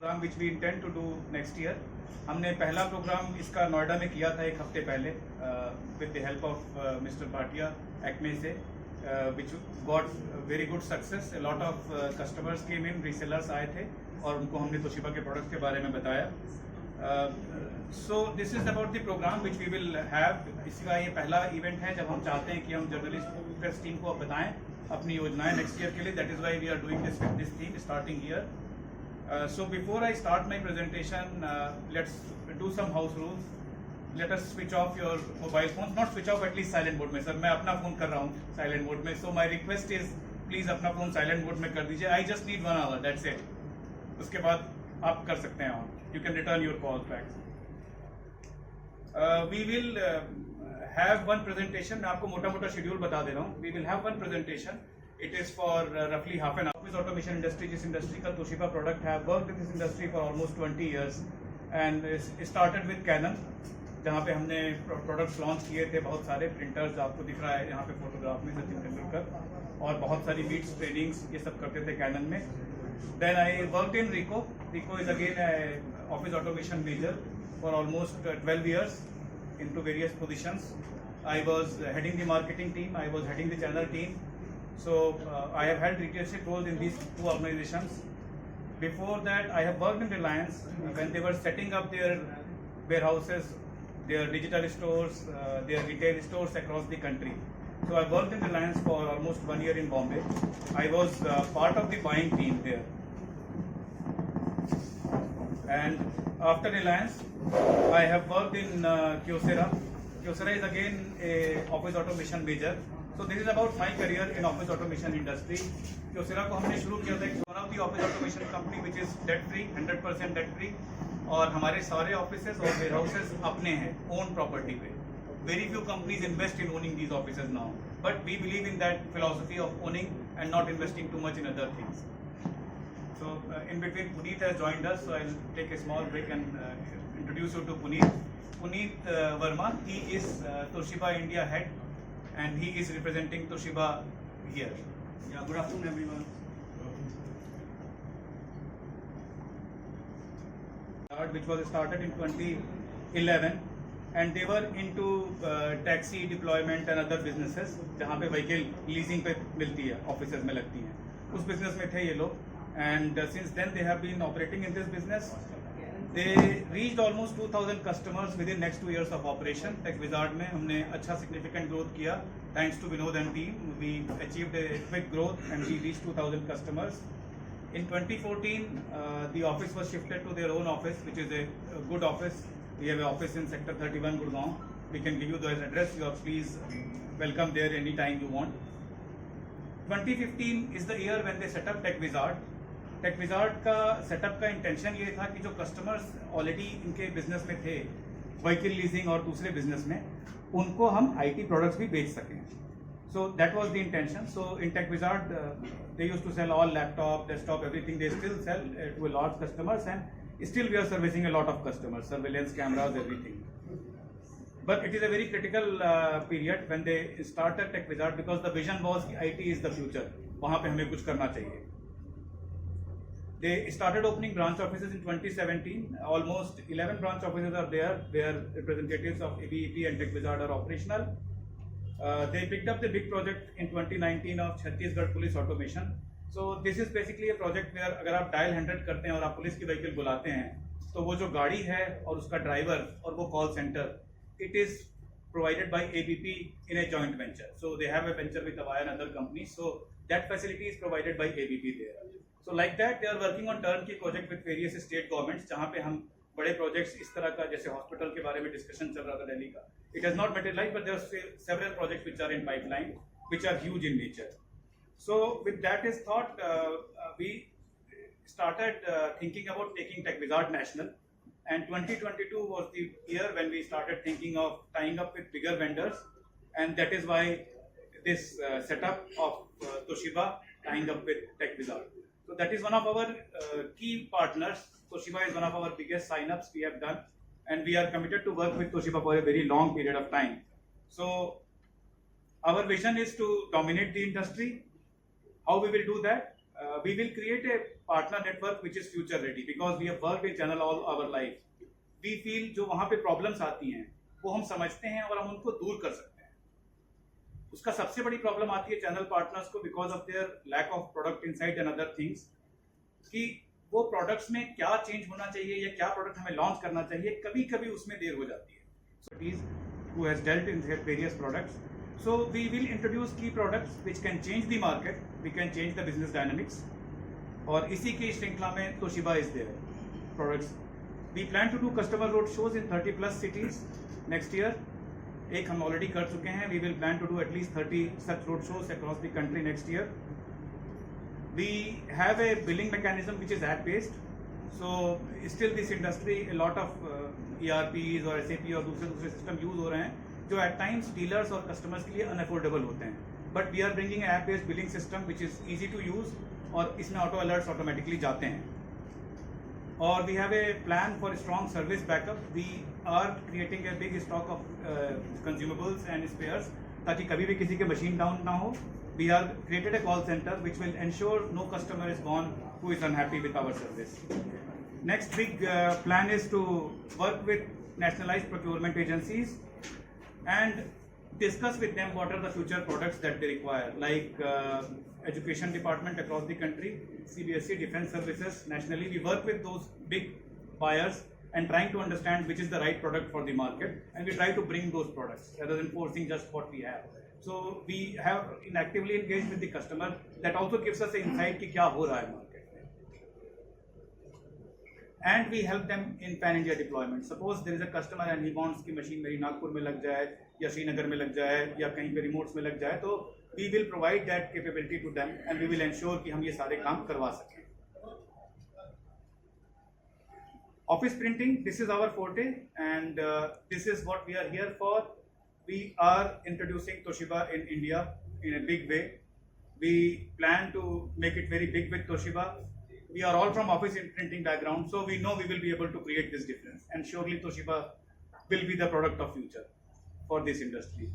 Programme which we intend to do next year. हमने पहला programme इसका नोएडा में किया था एक हफ्ते पहले with the help of mister Bhatia Acme से, which got very good success. A lot of customers came in, resellers आए थे और उनको हमने तोशिबा के प्रोडक्ट के बारे में बताया। So this is about the programme which we will have. इसका ये पहला इवेंट है जब हम चाहते हैं कि हम जर्नलिस्ट प्रेस टीम को बताएं अपनी योजनाएं नेक्स्ट ईयर के लिए। That is why we are doing this theme starting year. So before I start my presentation, let's do some house rules. Let us switch off your mobile phones. Not switch off, at least silent mode में sir. मैं अपना phone कर रहा हूँ silent mode में। So my request is please अपना phone silent mode में कर दीजिए। I just need 1 hour, that's it. उसके बाद आप कर सकते हैं on. You can return your calls back. We will have one presentation. मैं आपको मोटा-मोटा schedule बता दे रहा हूँ। We will have one presentation. It is for roughly half an hour. Office automation industry, जिस industry का तोशिबा product है, worked in this industry for almost 20 years and started with Canon, जहाँ पे हमने products launch किए थे बहुत सारे printers। आपको दिख रहा है यहाँ पे फोटोग्राफ में सचिन तेंदुलकर, और बहुत सारी meets, trainings ये सब करते थे Canon में। Then I worked in Ricoh. Ricoh is again a office automation major for almost 12 years into various positions. I was heading the marketing team, I was heading the channel team. So I have had leadership roles in these two organizations. Before that, I have worked in Reliance when they were setting up their warehouses, their digital stores, their retail stores across the country. So I worked in Reliance for almost 1 year in Bombay. I was part of the buying team there. And after Reliance, I have worked in Kyocera. Kyocera is again a office automation major. So this is about my career in office automation industry. Kyocera को हमने शुरू किया था one of the office automation company which is debt free, 100% debt free, और हमारे सारे offices और warehouses अपने हैं, own property पे. Very few companies invest in owning these offices now, but we believe in that philosophy of owning and not investing too much in other things. So in between, Puneet has joined us, so I'll take a small break and introduce you to Puneet. Puneet Verma, he is Toshiba India head, and he is representing Toshiba here. Yeah, good afternoon everyone. Which was started in 2011 and they were into taxi deployment and other businesses जहाँ पे vehicle leasing पे मिलती है, offices में लगती हैं, उस business में थे ये लोग। and since then they have been operating in this business. They reached almost 2,000 customers within next 2 years of operation. TechWizard में हमने अच्छा significant growth किया. Thanks to Vinod and team, we achieved a quick growth and we reached 2,000 customers. In 2014, the office was shifted to their own office, which is a good office. We have an office in Sector 31, Gurgaon. We can give you the address. You are please welcome there anytime you want. 2015 is the year when they set up TechWizard. TechWizard का setup का intention ये था कि जो customers already इनके business में थे, vehicle leasing और दूसरे बिजनेस में, उनको हम आईटी प्रोडक्ट्स भी बेच सकें. So that was the intention. So in TechWizard they used to sell all laptop, desktop, everything. They still sell to a large customers and still we are servicing a lot of customers, surveillance cameras, everything. But it is a very critical period when they started TechWizard because the vision was IT is the future. वहाँ पे हमें कुछ करना चाहिए. They started opening branch offices in 2017. Almost 11 branch offices are there where representatives of ABEP and TechWizard are operational. They picked up the big project in 2019 of Chhattisgarh Police Automation. So this is basically a project where अगर आप dial 100 करते हैं और आप police की vehicle बुलाते हैं, तो वो जो गाड़ी है और उसका ड्राइवर और वो call centre, it is provided by ABP in a joint venture. So they have a venture with Avaya and other companies. So that facility is provided by ABP there. So like that, they are working on turnkey project with various state governments, जहाँ पे हम बड़े projects इस तरह का, जैसे hospital के बारे में discussion चल रहा था दिल्ली का, it has not materialized, but there are several projects which are in pipeline, which are huge in nature. So with that is thought, we started thinking about taking TechWizard national, and 2022 was the year when we started thinking of tying up with bigger vendors, and that is why this setup of Toshiba tying up with TechWizard. So that is one of our key partners. Toshiba is one of our biggest sign-ups we have done, and we are committed to work with Toshiba for a very long period of time. So our vision is to dominate the industry. How we will do that? We will create a partner network which is future ready because we have worked in channel all our life. We feel जो वहाँ पे problems आती हैं वो हम समझते हैं और हम उनको दूर कर सकते हैं. उसका सबसे बड़ी प्रॉब्लम आती है चैनल पार्टनर्स को because of their lack of product insight and other things कि वो प्रोडक्ट्स में क्या चेंज होना चाहिए या क्या प्रोडक्ट हमें लॉन्च करना चाहिए, कभी कभी उसमें देर हो जाती है. So it is who has dealt in various products. So we will introduce key products which can change the market, we can change the business dynamics. और इसी की श्रृंखला में Toshiba is there products. We plan to do customer road shows in 30 plus cities next year. एक हम already कर चुके हैं. We will plan to do at least 30 such road shows across the country next year. We have a billing mechanism which is app based. So still this industry a lot of ERPs और SAP और दूसरे system use हो रहे हैं जो at times dealers और customers के लिए अनअफोर्डेबल होते हैं. But we are bringing app based billing system which is easy to use और इसमें ऑटो अलर्ट्स ऑटोमेटिकली जाते हैं. और we have a plan for strong service backup. We are creating a big stock of consumables and spares ताकि कभी भी किसी के मशीन डाउन ना हो. We are created a call center which will ensure no customer is gone who is unhappy with our service. Next big plan is to work with nationalized procurement agencies and discuss with them what are the future products that they require, like education department across the country, CBSE, defense services nationally. We work with those big buyers and trying to understand which is the right product for the market, and we try to bring those products rather than forcing just what we have. So we have actively engaged with the customer. That also gives us an insight कि क्या हो रहा है market में. And we help them in pan India deployment. Suppose there is a customer and he wants कि machine मेरी नागपुर में लग जाए या श्रीनगर में लग जाए या कहीं पे remotes में लग जाए, तो we will provide that capability to them and we will ensure कि हम ये सारे काम करवा सकें. Office printing, this is our forte and this is what we are here for. We are introducing Toshiba in India in a big way. We plan to make it very big with Toshiba. We are all from office printing background, so we know we will be able to create this difference. And surely Toshiba will be the product of future for this industry.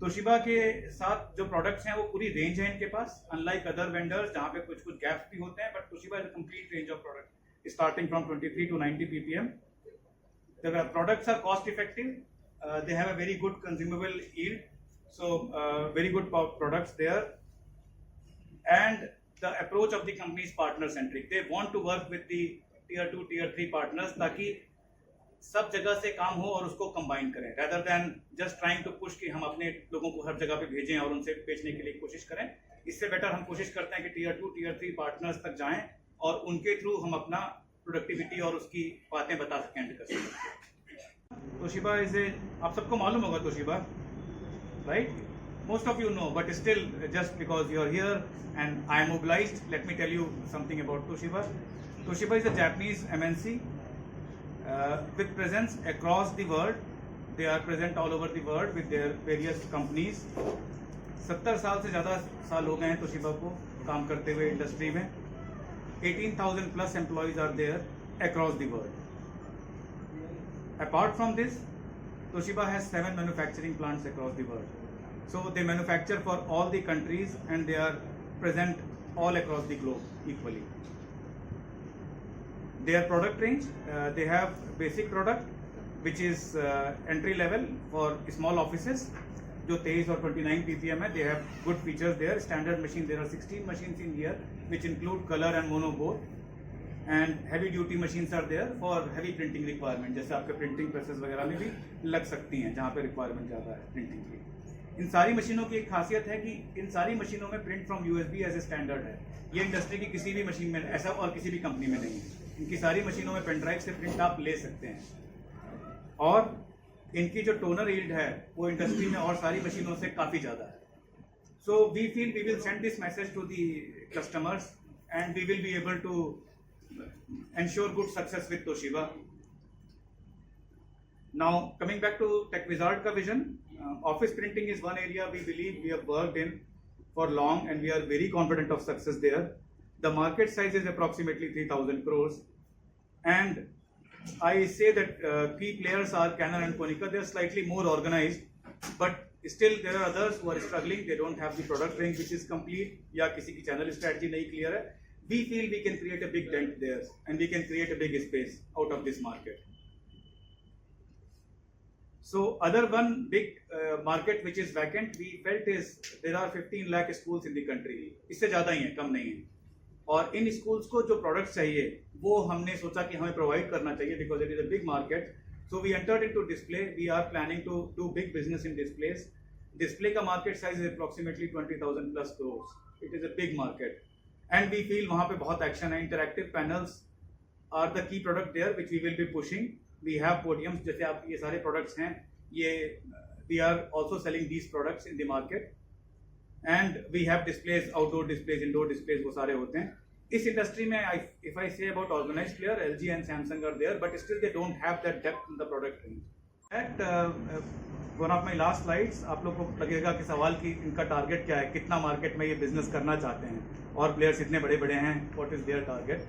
Toshiba के साथ जो products हैं वो पूरी range है इनके पास. Unlike other vendors जहाँ पे कुछ gaps भी होते हैं, but Toshiba is a complete range of products starting from 23 to 90 ppm. The products are cost effective. They have a very good consumable yield, so very good products there. And the approach of the company is partner centric. They want to work with the tier 2, tier 3 partners ताकि सब जगह से काम हो और उसको combine करें, rather than just trying to push कि हम अपने लोगों को हर जगह पे भेजें और उनसे बेचने के लिए कोशिश करें. इससे बेटर हम कोशिश करते हैं कि tier 2, tier 3 partners तक जाएं और उनके थ्रू हम अपना प्रोडक्टिविटी और उसकी बातें बता सकें एंड कस्टमर को. Toshiba is a, आप सबको मालूम होगा Toshiba, right? Most of you know, but still, just because you are here and I am obliged, let me tell you something about Toshiba. Toshiba is a Japanese MNC with presence across the world. They are present all over the world with their various companies. 70 साल से ज़्यादा साल हो गए हैं Toshiba को काम करते हुए इंडस्ट्री में. 18,000 plus employees are there across the world. Apart from this, Toshiba has 7 manufacturing plants across the world. So they manufacture for all the countries and they are present all across the globe equally. Their product range, they have basic product which is entry level for small offices. जो 23 और 29 ppm है. They have good features there. Standard machine, there are 16 machines in here which include color and mono both. And heavy duty machines are there for heavy printing requirement. जैसे आपके printing presses वगैरह में भी लग सकती हैं जहाँ पे requirement ज़्यादा है printing की. इन सारी मशीनों की एक खासियत है कि इन सारी मशीनों में print from USB as a standard है. ये इंडस्ट्री की किसी भी मशीन में ऐसा और किसी भी कंपनी में नहीं है. इनकी सारी मशीनों में पेन ड्राइव से प्रिंट आप ले सकते हैं. और इनकी जो टोनर यील्ड है वो इंडस्ट्री में और सारी मशीनों से काफ़ी ज़्यादा है. So we feel we will send this message to the customers and we will be able to ensure good success with Toshiba. Now coming back to TechWizard ka vision, office printing is one area we believe we have worked in for long and we are very confident of success there. The market size is approximately 3,000 crores and I say that key players are Canon and Konica. They are slightly more organized, but Still there are others who are struggling, they don't have the product range which is complete, या किसी की channel strategy नहीं clear है. We feel we can create a big dent there and we can create a big space out of this market. So other one big market which is vacant we felt is there are 15 lakh schools in the country. इससे ज़्यादा ही है, कम नहीं है. और इन schools को जो products चाहिए वो हमने सोचा कि हमें provide करना चाहिए because it is a big market. So we entered into display. We are planning to do big business in displays. Display का market size is approximately 20,000 plus crores. It is a big market. And we feel वहाँ पे बहुत action है. Interactive panels are the key product there which we will be pushing. We have podiums, जैसे आप ये सारे products हैं, ये we are also selling these products in the market. And we have displays, outdoor displays, indoor displays, वो सारे होते हैं. इस इंडस्ट्री में if I say about organized player, LG and Samsung are there, but still they don't have that depth in the product range. At one of my last slides, आप लोग को लगेगा कि सवाल कि इनका टारगेट क्या है, कितना मार्केट में ये बिजनेस करना चाहते हैं, और प्लेयर्स इतने बड़े बड़े हैं, what is their target?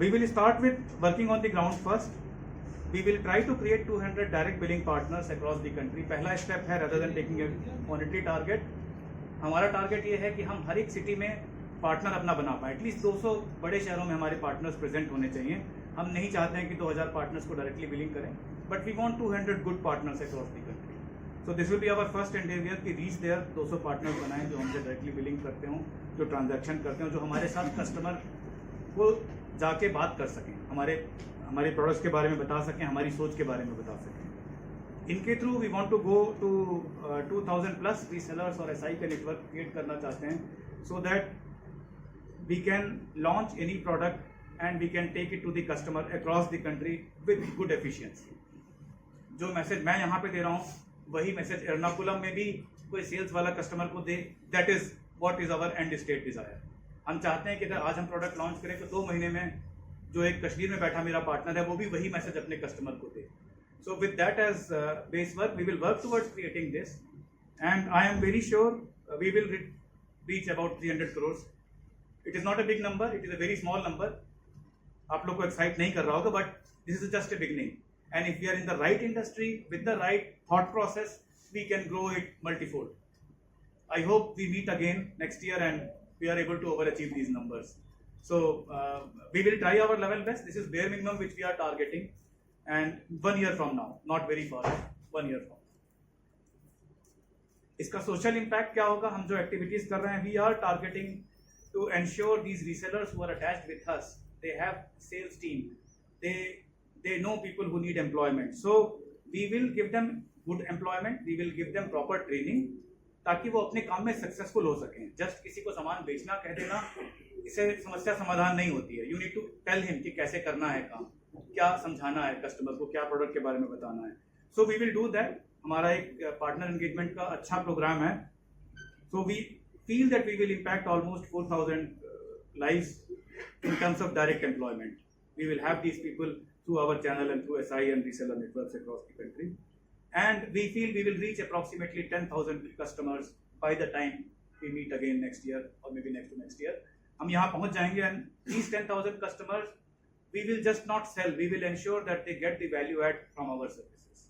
We will start with working on the ground first. We will try to create 200 direct billing partners across the country. पहला स्टेप है rather than taking a monetary target. हमारा target ये है कि हम हर एक city में partner अपना बना पाए. एटलीस्ट 200 बड़े शहरों में हमारे पार्टनर्स प्रेजेंट होने चाहिए. हम नहीं चाहते हैं कि 2000 पार्टनर्स को डायरेक्टली बिलिंग करें, but we want 200 good partners across the country. So this will be our first endeavour कि रीच देयर 200 पार्टनर्स बनाएं जो हमसे डायरेक्टली बिलिंग करते हों, जो ट्रांजैक्शन करते हों, जो हमारे साथ कस्टमर को जाके बात कर सकें, हमारे प्रोडक्ट्स के बारे में बता सकें, हमारी सोच के बारे में बता सकें. इनके through we want to go to 2000 plus resellers और SI का नेटवर्क क्रिएट करना चाहते हैं, so that we can launch any product and we can take it to the customer across the country with good efficiency. जो message मैं यहाँ पे दे रहा हूँ वही मैसेज एर्नाकुलम में भी कोई सेल्स वाला कस्टमर को दे. That is what is our end state desire. हम चाहते हैं कि अगर आज हम प्रोडक्ट लॉन्च करें तो 2 महीने में जो एक कश्मीर में बैठा मेरा पार्टनर है वो भी वही मैसेज अपने कस्टमर को दे. So with that as base work, we will work towards creating this, and I am very sure we will reach about 300 crores. It is not a big number; it is a very small number. आप लोग को excite नहीं कर रहा होगा, but this is just a beginning. And if we are in the right industry with the right thought process, we can grow it multifold. I hope we meet again next year and we are able to overachieve these numbers. So we will try our level best. This is bare minimum which we are targeting. And 1 year from now, not very far, 1 year from now. इसका social impact क्या होगा? हम जो activities कर रहे हैं, we are targeting to ensure these resellers who are attached with us, they have sales team, they know people who need employment. So we will give them good employment, we will give them proper training, ताकि वो अपने काम में successful हो सकें. Just किसी को सामान बेचना कह देना, इससे समस्या समाधान नहीं होती है. You need to tell him कि कैसे करना है काम, क्या समझाना है कस्टमर को, क्या प्रोडक्ट के बारे में बताना है. So we will do that. हमारा एक पार्टनर एंगेजमेंट का अच्छा प्रोग्राम है. So we feel that we will impact almost 4,000 lives in terms of direct employment. We will have these people through our channel and through SI and reseller networks across the country. And we feel we will reach approximately 10,000 customers by the time we meet again next year or maybe next to next year. हम यहाँ पहुँच जाएंगे and these 10,000 customers, we will just not sell, we will ensure that they get the value add from our services.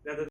Rather